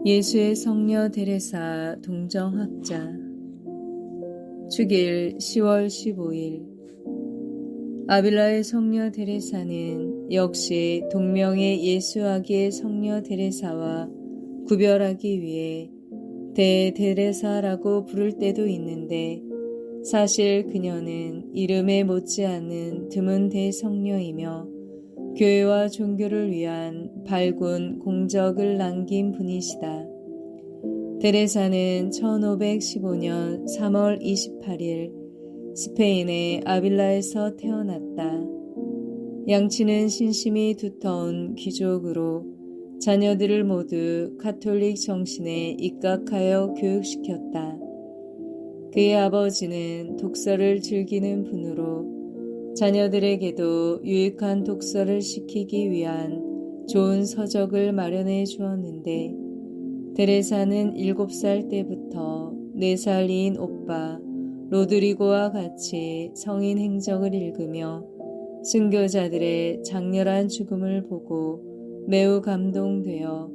예수의 성녀 데레사 동정학자. 주길 10월 15일. 아빌라의 성녀 데레사는 역시 동명의 예수아기의 성녀 데레사와 구별하기 위해 데레사라고 부를 때도 있는데, 사실 그녀는 이름에 못지않은 드문 대성녀이며 교회와 종교를 위한 발군 공적을 남긴 분이시다. 데레사는 1515년 3월 28일 스페인의 아빌라에서 태어났다. 양치는 신심이 두터운 귀족으로 자녀들을 모두 가톨릭 정신에 입각하여 교육시켰다. 그의 아버지는 독서를 즐기는 분으로 자녀들에게도 유익한 독서를 시키기 위한 좋은 서적을 마련해 주었는데, 데레사는 7살 때부터 4살인 오빠 로드리고와 같이 성인 행적을 읽으며 순교자들의 장렬한 죽음을 보고 매우 감동되어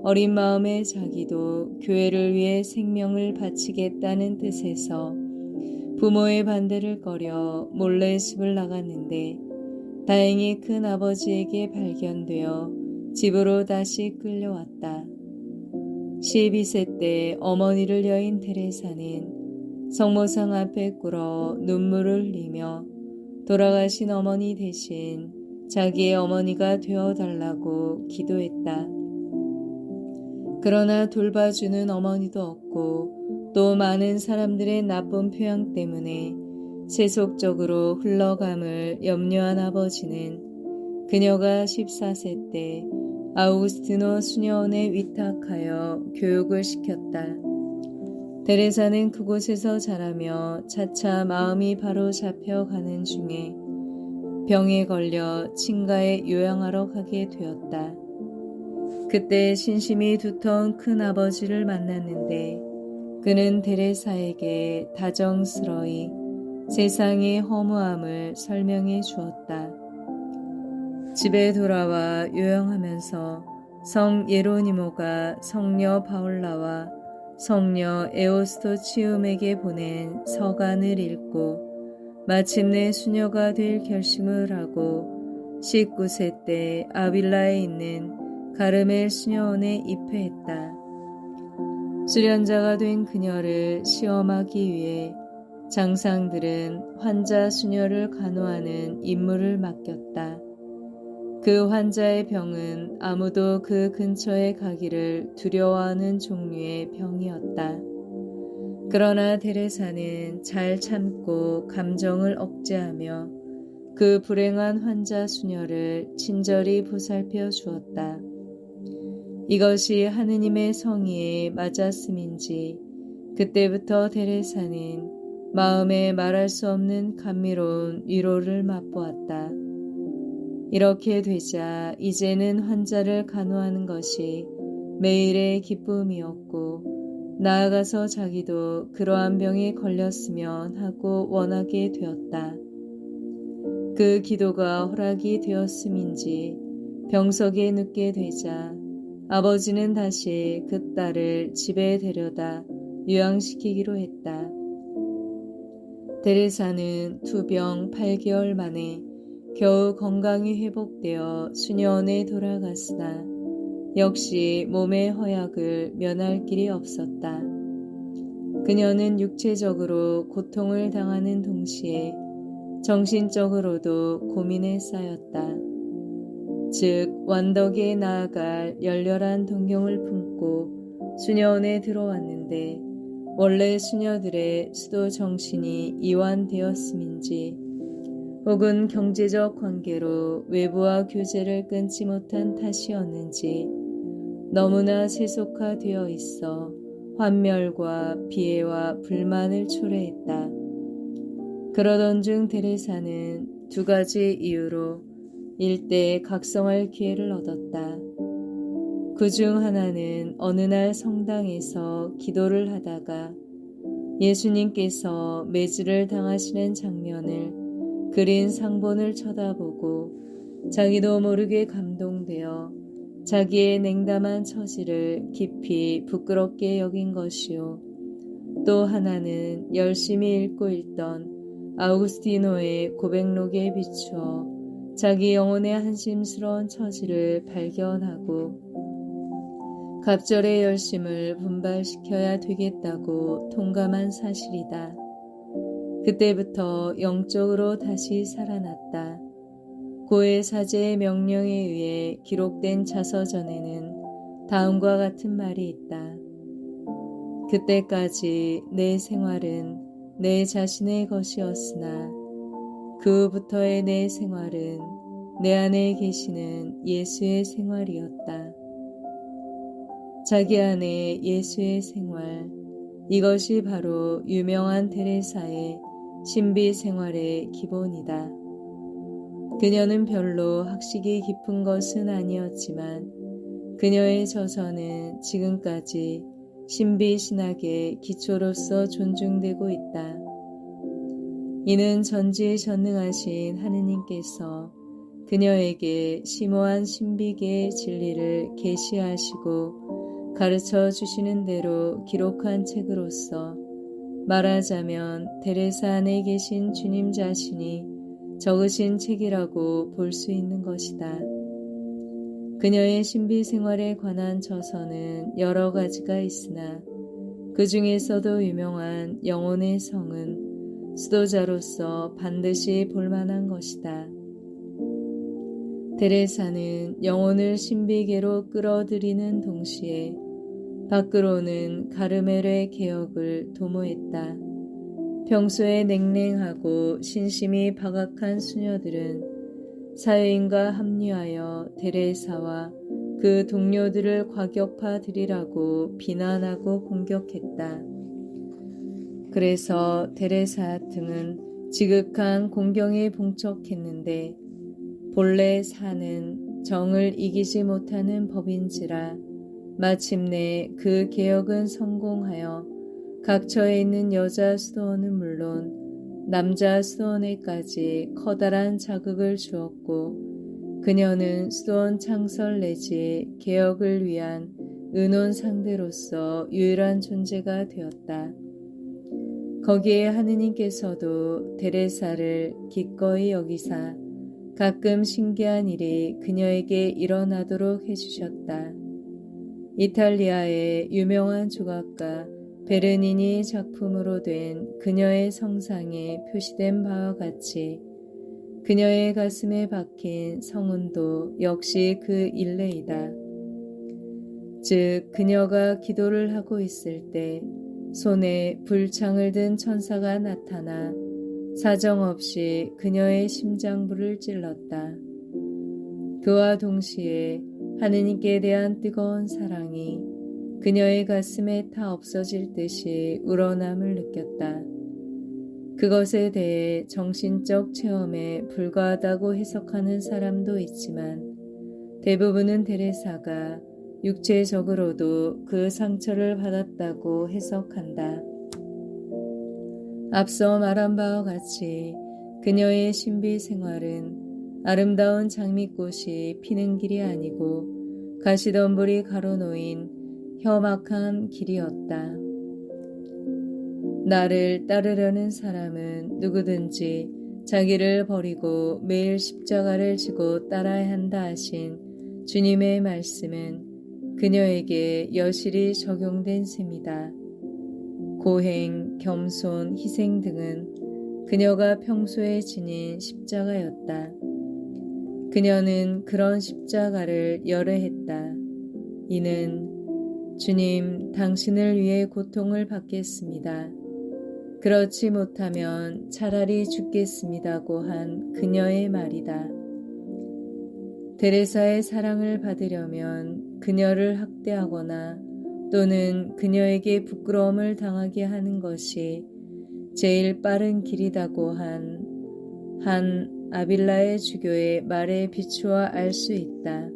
어린 마음에 자기도 교회를 위해 생명을 바치겠다는 뜻에서 부모의 반대를 꺼려 몰래 숲을 나갔는데, 다행히 큰 아버지에게 발견되어 집으로 다시 끌려왔다. 12세 때 어머니를 여인 데레사는 성모상 앞에 꿇어 눈물을 흘리며 돌아가신 어머니 대신 자기의 어머니가 되어달라고 기도했다. 그러나 돌봐주는 어머니도 없고 또 많은 사람들의 나쁜 표현 때문에 세속적으로 흘러감을 염려한 아버지는 그녀가 14세 때 아우구스티노 수녀원에 위탁하여 교육을 시켰다. 데레사는 그곳에서 자라며 차차 마음이 바로 잡혀가는 중에 병에 걸려 친가에 요양하러 가게 되었다. 그때 신심이 두터운 큰아버지를 만났는데, 그는 데레사에게 다정스러이 세상의 허무함을 설명해 주었다. 집에 돌아와 요양하면서 성 예로니모가 성녀 바울라와 성녀 에오스토치움에게 보낸 서간을 읽고 마침내 수녀가 될 결심을 하고 19세 때 아빌라에 있는 가르멜 수녀원에 입회했다. 수련자가 된 그녀를 시험하기 위해 장상들은 환자 수녀를 간호하는 임무를 맡겼다. 그 환자의 병은 아무도 그 근처에 가기를 두려워하는 종류의 병이었다. 그러나 데레사는 잘 참고 감정을 억제하며 그 불행한 환자 수녀를 친절히 보살펴 주었다. 이것이 하느님의 성의에 맞았음인지 그때부터 데레사는 마음에 말할 수 없는 감미로운 위로를 맛보았다. 이렇게 되자 이제는 환자를 간호하는 것이 매일의 기쁨이었고, 나아가서 자기도 그러한 병에 걸렸으면 하고 원하게 되었다. 그 기도가 허락이 되었음인지 병석에 눕게 되자 아버지는 다시 그 딸을 집에 데려다 요양시키기로 했다. 데레사는 투병 8개월 만에 겨우 건강이 회복되어 수녀원에 돌아갔으나 역시 몸의 허약을 면할 길이 없었다. 그녀는 육체적으로 고통을 당하는 동시에 정신적으로도 고민에 쌓였다. 즉 완덕에 나아갈 열렬한 동경을 품고 수녀원에 들어왔는데, 원래 수녀들의 수도 정신이 이완되었음인지 혹은 경제적 관계로 외부와 교제를 끊지 못한 탓이었는지 너무나 세속화되어 있어 환멸과 비애와 불만을 초래했다. 그러던 중 데레사는 2가지 이유로 일대에 각성할 기회를 얻었다. 그 중 하나는 어느 날 성당에서 기도를 하다가 예수님께서 매질을 당하시는 장면을 그린 상본을 쳐다보고 자기도 모르게 감동되어 자기의 냉담한 처지를 깊이 부끄럽게 여긴 것이요. 또 하나는 열심히 읽던 아우구스티노의 고백록에 비추어 자기 영혼의 한심스러운 처지를 발견하고 갑절의 열심을 분발시켜야 되겠다고 통감한 사실이다. 그때부터 영적으로 다시 살아났다. 고해 사제의 명령에 의해 기록된 자서전에는 다음과 같은 말이 있다. 그때까지 내 생활은 내 자신의 것이었으나 그 후부터의 내 생활은 내 안에 계시는 예수의 생활이었다. 자기 안에 예수의 생활, 이것이 바로 유명한 테레사의 신비 생활의 기본이다. 그녀는 별로 학식이 깊은 것은 아니었지만 그녀의 저서는 지금까지 신비 신학의 기초로서 존중되고 있다. 이는 전지전능하신 하느님께서 그녀에게 심오한 신비계의 진리를 계시하시고 가르쳐 주시는 대로 기록한 책으로서 말하자면 테레사 안에 계신 주님 자신이 적으신 책이라고 볼 수 있는 것이다. 그녀의 신비 생활에 관한 저서는 여러 가지가 있으나 그 중에서도 유명한 영혼의 성은 수도자로서 반드시 볼만한 것이다. 테레사는 영혼을 신비계로 끌어들이는 동시에 밖으로는 가르멜의 개혁을 도모했다. 평소에 냉랭하고 신심이 박악한 수녀들은 사회인과 합류하여 테레사와 그 동료들을 과격파들이라고 비난하고 공격했다. 그래서 테레사 등은 지극한 공경에 봉척했는데 본래 사는 정을 이기지 못하는 법인지라 마침내 그 개혁은 성공하여 각처에 있는 여자 수도원은 물론 남자 수도원에까지 커다란 자극을 주었고 그녀는 수도원 창설 내지 개혁을 위한 의논 상대로서 유일한 존재가 되었다. 거기에 하느님께서도 테레사를 기꺼이 여기사 가끔 신기한 일이 그녀에게 일어나도록 해주셨다. 이탈리아의 유명한 조각가 베르니니 작품으로 된 그녀의 성상에 표시된 바와 같이 그녀의 가슴에 박힌 성운도 역시 그 일례이다. 즉 그녀가 기도를 하고 있을 때 손에 불창을 든 천사가 나타나 사정없이 그녀의 심장부를 찔렀다. 그와 동시에 하느님께 대한 뜨거운 사랑이 그녀의 가슴에 타 없어질 듯이 우러남을 느꼈다. 그것에 대해 정신적 체험에 불과하다고 해석하는 사람도 있지만 대부분은 테레사가 육체적으로도 그 상처를 받았다고 해석한다. 앞서 말한 바와 같이 그녀의 신비 생활은 아름다운 장미꽃이 피는 길이 아니고 가시덤불이 가로놓인 험악한 길이었다. 나를 따르려는 사람은 누구든지 자기를 버리고 매일 십자가를 지고 따라야 한다 하신 주님의 말씀은 그녀에게 여실히 적용된 셈이다. 고행, 겸손, 희생 등은 그녀가 평소에 지닌 십자가였다. 그녀는 그런 십자가를 열애했다. 이는 주님, 당신을 위해 고통을 받겠습니다. 그렇지 못하면 차라리 죽겠습니다고 한 그녀의 말이다. 테레사의 사랑을 받으려면 그녀를 학대하거나 또는 그녀에게 부끄러움을 당하게 하는 것이 제일 빠른 길이다고 한 아빌라의 주교의 말에 비추어 알 수 있다.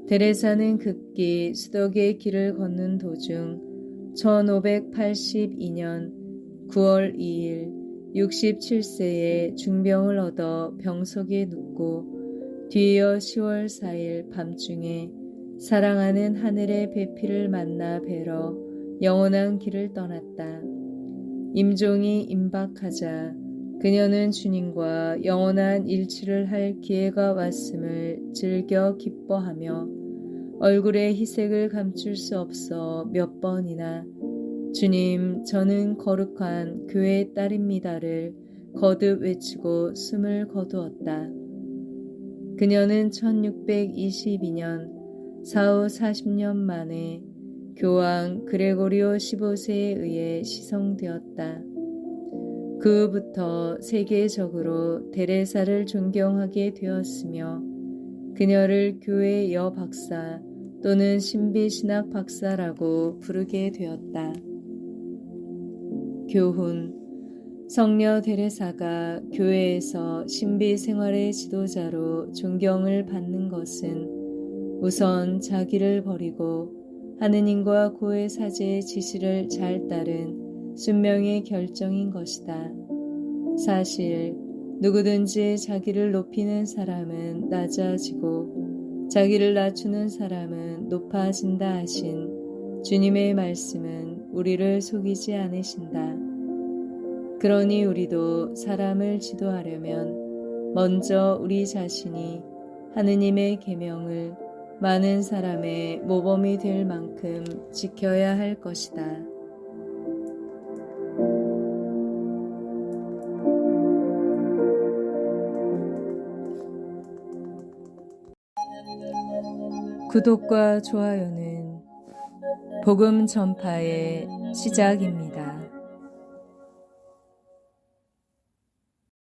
테레사는 극기 수덕의 길을 걷는 도중 1582년 9월 2일 67세의 중병을 얻어 병석에 눕고 뒤이어 10월 4일 밤중에 사랑하는 하늘의 배필을 만나 뵈러 영원한 길을 떠났다. 임종이 임박하자 그녀는 주님과 영원한 일치를 할 기회가 왔음을 즐겨 기뻐하며 얼굴의 희색을 감출 수 없어 몇 번이나 주님, 저는 거룩한 교회의 딸입니다를 거듭 외치고 숨을 거두었다. 그녀는 1622년 사후 40년 만에 교황 그레고리오 15세에 의해 시성되었다. 그 후부터 세계적으로 데레사를 존경하게 되었으며 그녀를 교회 여박사 또는 신비신학 박사라고 부르게 되었다. 교훈 성녀 데레사가 교회에서 신비 생활의 지도자로 존경을 받는 것은 우선 자기를 버리고 하느님과 고해 사제의 지시를 잘 따른 순명의 결정인 것이다. 사실 누구든지 자기를 높이는 사람은 낮아지고 자기를 낮추는 사람은 높아진다 하신 주님의 말씀은 우리를 속이지 않으신다. 그러니 우리도 사람을 지도하려면 먼저 우리 자신이 하느님의 계명을 많은 사람의 모범이 될 만큼 지켜야 할 것이다. 구독과 좋아요는 복음 전파의 시작입니다.